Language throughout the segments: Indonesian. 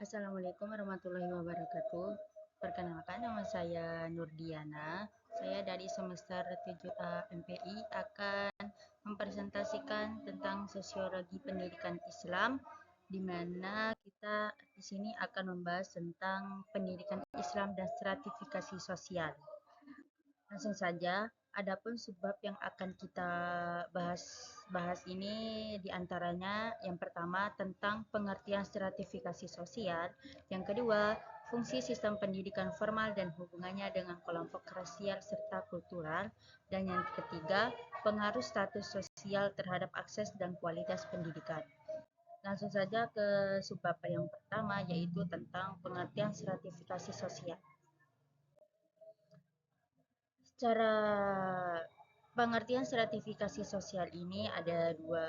Assalamualaikum warahmatullahi wabarakatuh. Perkenalkan, nama saya Nurdiana. Saya dari semester 7A MPI akan mempresentasikan tentang sosiologi pendidikan Islam, di mana kita di sini akan membahas tentang pendidikan Islam dan stratifikasi sosial. Langsung saja, adapun sebab yang akan kita bahas ini diantaranya yang pertama tentang pengertian stratifikasi sosial, yang kedua fungsi sistem pendidikan formal dan hubungannya dengan kelompok rasial serta kultural, dan yang ketiga pengaruh status sosial terhadap akses dan kualitas pendidikan. Langsung saja ke subbab yang pertama, yaitu tentang pengertian stratifikasi sosial. Secara pengertian stratifikasi sosial ini ada dua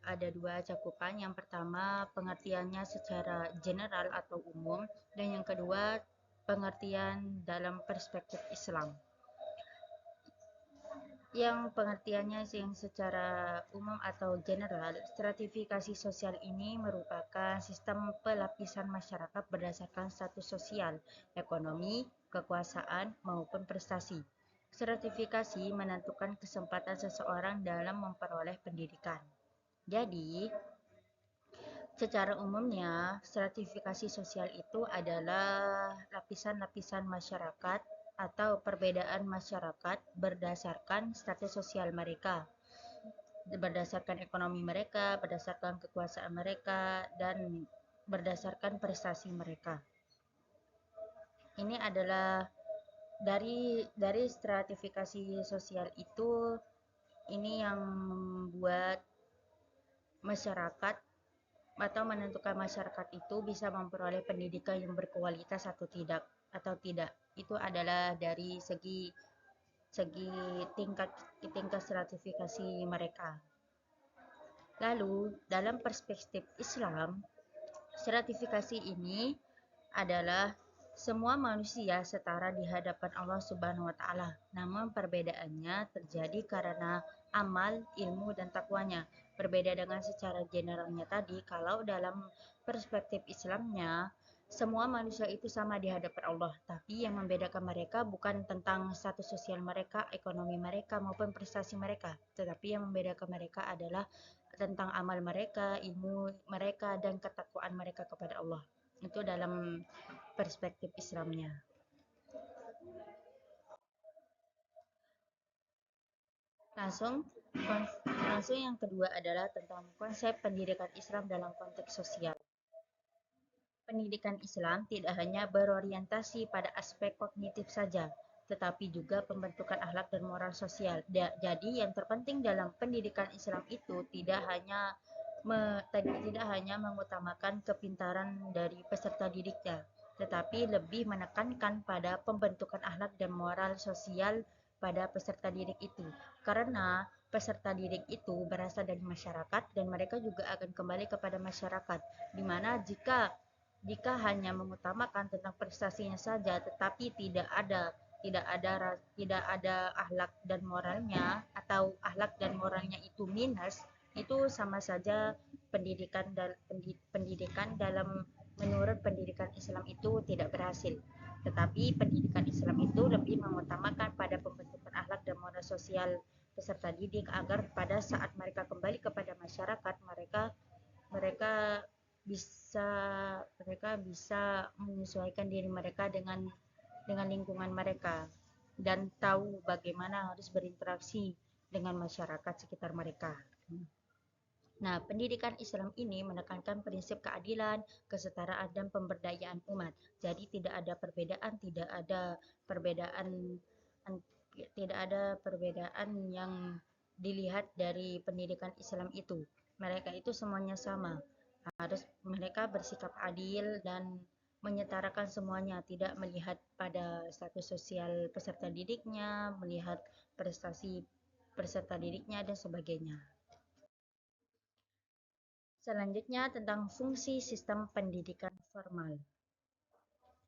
ada dua cakupan. Yang pertama pengertiannya secara general atau umum, dan yang kedua pengertian dalam perspektif Islam. Yang pengertiannya yang secara umum atau general, stratifikasi sosial ini merupakan sistem pelapisan masyarakat berdasarkan status sosial, ekonomi, kekuasaan, maupun prestasi. Stratifikasi menentukan kesempatan seseorang dalam memperoleh pendidikan. Jadi, secara umumnya, stratifikasi sosial itu adalah lapisan-lapisan masyarakat atau perbedaan masyarakat berdasarkan status sosial mereka, berdasarkan ekonomi mereka, berdasarkan kekuasaan mereka, dan berdasarkan prestasi mereka. Ini adalah dari stratifikasi sosial itu, ini yang membuat masyarakat atau menentukan masyarakat itu bisa memperoleh pendidikan yang berkualitas atau tidak. Itu adalah dari segi tingkat stratifikasi mereka. Lalu dalam perspektif Islam, stratifikasi ini adalah semua manusia setara di hadapan Allah Subhanahu wa taala. Namun perbedaannya terjadi karena amal, ilmu, dan takwanya. Berbeda dengan secara generalnya tadi, kalau dalam perspektif Islamnya, semua manusia itu sama di hadapan Allah. Tapi yang membedakan mereka bukan tentang status sosial mereka, ekonomi mereka, maupun prestasi mereka. Tetapi yang membedakan mereka adalah tentang amal mereka, ilmu mereka, dan ketakwaan mereka kepada Allah. Itu dalam perspektif Islamnya. Langsung yang kedua adalah tentang konsep pendidikan Islam dalam konteks sosial. Pendidikan Islam tidak hanya berorientasi pada aspek kognitif saja, tetapi juga pembentukan akhlak dan moral sosial. Jadi yang terpenting dalam pendidikan Islam itu tidak hanya mengutamakan kepintaran dari peserta didiknya, tetapi lebih menekankan pada pembentukan akhlak dan moral sosial pada peserta didik itu. Karena peserta didik itu berasal dari masyarakat dan mereka juga akan kembali kepada masyarakat, di mana jika hanya mengutamakan tentang prestasinya saja tetapi tidak ada akhlak dan moralnya, atau akhlak dan moralnya itu minus, itu sama saja pendidikan dalam menurut pendidikan Islam itu tidak berhasil. Tetapi pendidikan Islam itu lebih mengutamakan pada pembentukan akhlak dan moral sosial peserta didik, agar pada saat mereka kembali kepada masyarakat, mereka bisa mereka bisa menyesuaikan diri mereka dengan lingkungan mereka dan tahu bagaimana harus berinteraksi dengan masyarakat sekitar mereka. Nah, pendidikan Islam ini menekankan prinsip keadilan, kesetaraan, dan pemberdayaan umat. Jadi perbedaan tidak ada perbedaan yang dilihat dari pendidikan Islam itu. Mereka itu semuanya sama. Mereka bersikap adil dan menyetarakan semuanya, tidak melihat pada status sosial peserta didiknya, melihat prestasi peserta didiknya, dan sebagainya. Selanjutnya tentang fungsi sistem pendidikan formal.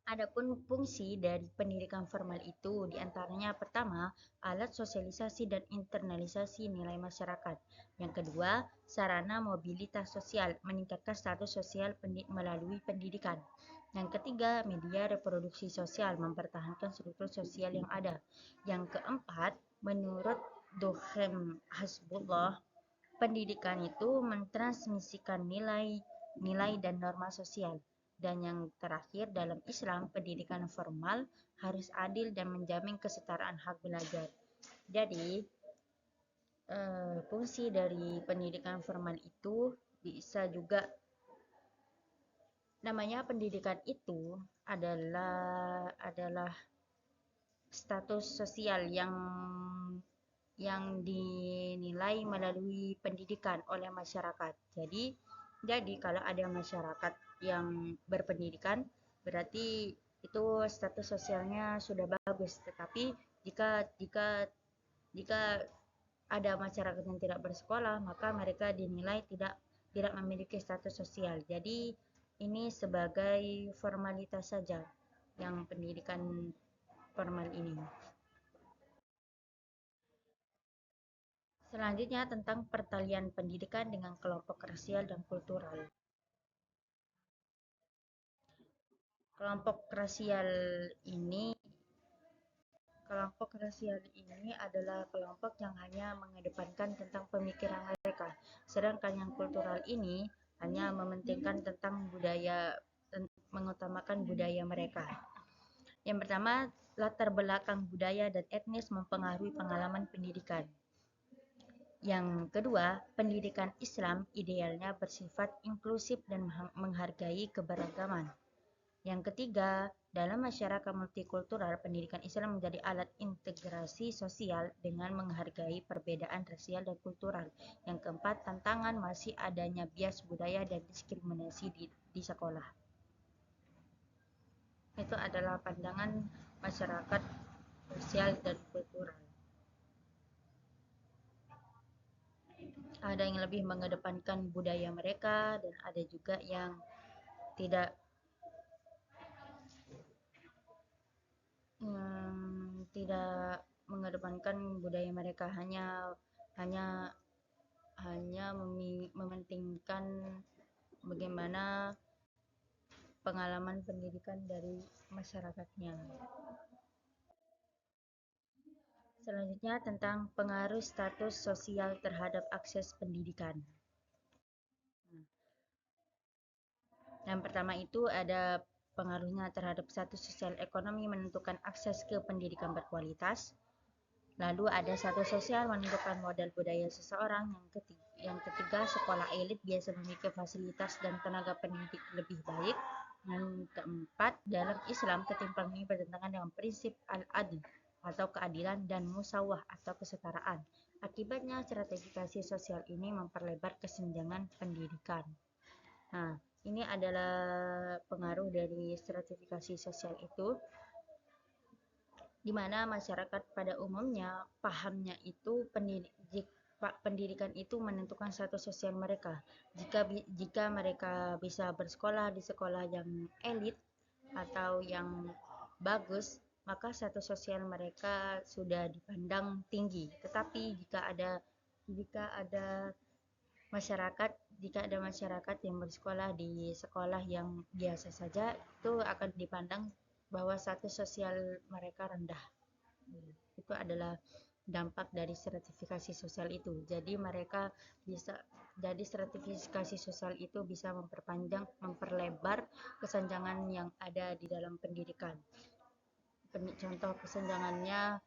Adapun fungsi dari pendidikan formal itu diantaranya pertama, alat sosialisasi dan internalisasi nilai masyarakat. Yang kedua, sarana mobilitas sosial, meningkatkan status sosial melalui pendidikan. Yang ketiga, media reproduksi sosial, mempertahankan struktur sosial yang ada. Yang keempat, menurut Dohem Hasbullah, pendidikan itu mentransmisikan nilai dan norma sosial. Dan yang terakhir, dalam Islam, pendidikan formal harus adil dan menjamin kesetaraan hak belajar. Jadi, fungsi dari pendidikan formal itu bisa juga, namanya pendidikan itu adalah status sosial yang dinilai melalui pendidikan oleh masyarakat. Jadi kalau ada masyarakat yang berpendidikan, berarti itu status sosialnya sudah bagus. Tetapi jika jika jika ada masyarakat yang tidak bersekolah, maka mereka dinilai tidak memiliki status sosial. Jadi ini sebagai formalitas saja yang pendidikan formal ini. Selanjutnya tentang pertalian pendidikan dengan kelompok rasial dan kultural. Kelompok rasial ini Kelompok rasial ini adalah kelompok yang hanya mengedepankan tentang pemikiran mereka, sedangkan yang kultural ini hanya mementingkan tentang mengutamakan budaya mereka. Yang pertama, latar belakang budaya dan etnis mempengaruhi pengalaman pendidikan. Yang kedua, pendidikan Islam idealnya bersifat inklusif dan menghargai keberagaman. Yang ketiga, dalam masyarakat multikultural, pendidikan Islam menjadi alat integrasi sosial dengan menghargai perbedaan rasial dan kultural. Yang keempat, tantangan masih adanya bias budaya dan diskriminasi di sekolah. Itu adalah pandangan masyarakat rasial dan kultural. Ada yang lebih mengedepankan budaya mereka dan ada juga yang tidak tidak mengedepankan budaya mereka, hanya mementingkan bagaimana pengalaman pendidikan dari masyarakatnya. Selanjutnya tentang pengaruh status sosial terhadap akses pendidikan. Yang pertama itu ada pengaruhnya terhadap status sosial ekonomi menentukan akses ke pendidikan berkualitas. Lalu ada status sosial menentukan modal budaya seseorang. Yang ketiga, sekolah elit biasa memiliki fasilitas dan tenaga pendidik lebih baik. Yang keempat, dalam Islam ketimpangan ini bertentangan dengan prinsip al-adl atau keadilan dan musawah atau kesetaraan. Akibatnya, stratifikasi sosial ini memperlebar kesenjangan pendidikan. Nah, ini adalah pengaruh dari stratifikasi sosial itu, di mana masyarakat pada umumnya pahamnya itu pendidikan itu menentukan status sosial mereka. Jika mereka bisa bersekolah di sekolah yang elit atau yang bagus, maka status sosial mereka sudah dipandang tinggi. Tetapi jika ada masyarakat yang bersekolah di sekolah yang biasa saja, itu akan dipandang bahwa status sosial mereka rendah. Itu adalah dampak dari stratifikasi sosial itu. Jadi stratifikasi sosial itu bisa memperlebar kesenjangan yang ada di dalam pendidikan. Contoh kesenjangannya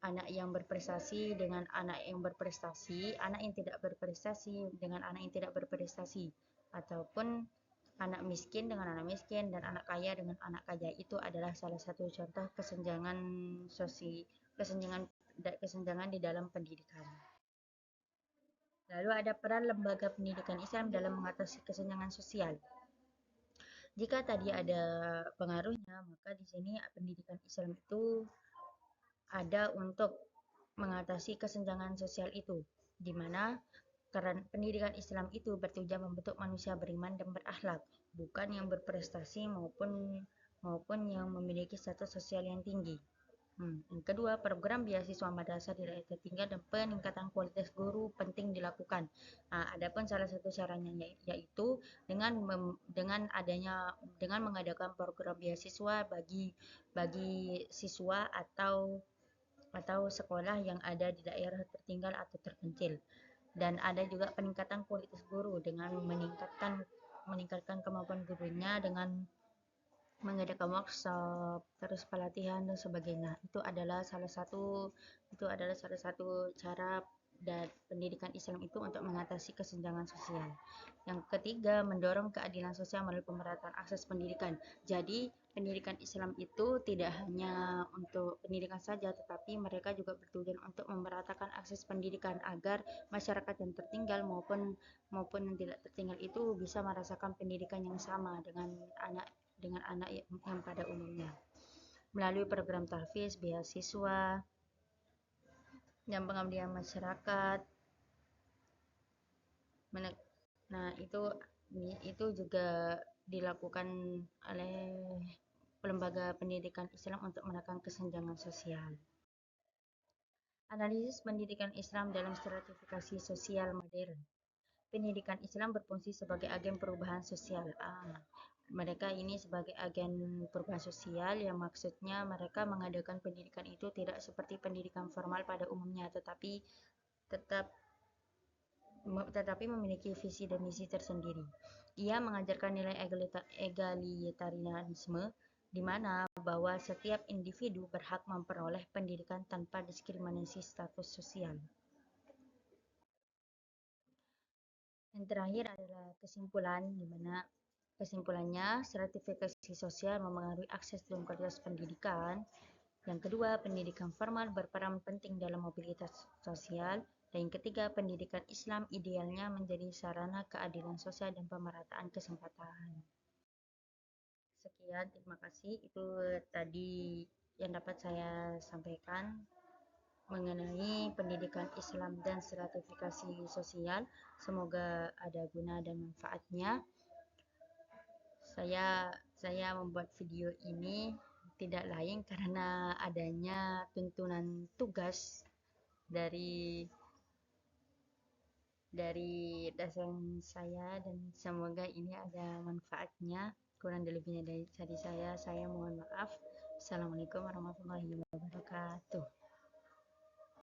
anak yang berprestasi dengan anak yang berprestasi, anak yang tidak berprestasi dengan anak yang tidak berprestasi, ataupun anak miskin dengan anak miskin dan anak kaya dengan anak kaya. Itu adalah salah satu contoh kesenjangan di dalam pendidikan. Lalu ada peran lembaga pendidikan Islam dalam mengatasi kesenjangan sosial. Jika tadi ada pengaruhnya, maka di sini pendidikan Islam itu ada untuk mengatasi kesenjangan sosial itu, di mana Karena pendidikan Islam itu bertujuan membentuk manusia beriman dan berakhlak, bukan yang berprestasi maupun yang memiliki status sosial yang tinggi. Yang kedua, program beasiswa madrasah di daerah tertinggal dan peningkatan kualitas guru penting dilakukan. Adapun salah satu caranya yaitu dengan mengadakan program beasiswa bagi siswa atau sekolah yang ada di daerah tertinggal atau terpencil. Dan ada juga peningkatan kualitas guru dengan meningkatkan kemampuan gurunya dengan mengadakan workshop, terus pelatihan dan sebagainya. Itu adalah salah satu cara dan pendidikan Islam itu untuk mengatasi kesenjangan sosial. Yang ketiga, mendorong keadilan sosial melalui pemerataan akses pendidikan. Jadi, pendidikan Islam itu tidak hanya untuk pendidikan saja, tetapi mereka juga bertujuan untuk memeratakan akses pendidikan agar masyarakat yang tertinggal maupun yang tidak tertinggal itu bisa merasakan pendidikan yang sama dengan anak yang pada umumnya melalui program tahfiz, beasiswa, dan pengabdian masyarakat. Nah, itu juga dilakukan oleh lembaga pendidikan Islam untuk menekan kesenjangan sosial. Analisis pendidikan Islam dalam stratifikasi sosial modern. Pendidikan Islam berfungsi sebagai agen perubahan sosial. Mereka ini sebagai agen perubahan sosial yang maksudnya mereka mengadakan pendidikan itu tidak seperti pendidikan formal pada umumnya, tetapi memiliki visi dan misi tersendiri. Ia mengajarkan nilai egalitarianisme, di mana bahwa setiap individu berhak memperoleh pendidikan tanpa diskriminasi status sosial. Yang terakhir adalah kesimpulan, di mana kesimpulannya stratifikasi sosial mempengaruhi akses dan kualitas pendidikan. Yang kedua, pendidikan formal berperan penting dalam mobilitas sosial. Dan yang ketiga, pendidikan Islam idealnya menjadi sarana keadilan sosial dan pemerataan kesempatan. Sekian, terima kasih. Itu tadi yang dapat saya sampaikan mengenai pendidikan Islam dan stratifikasi sosial. Semoga ada guna dan manfaatnya. Saya membuat video ini tidak lain karena adanya tuntunan tugas dari dosen saya, dan semoga ini ada manfaatnya. Kurang lebihnya dari saya mohon maaf. Assalamualaikum warahmatullahi wabarakatuh.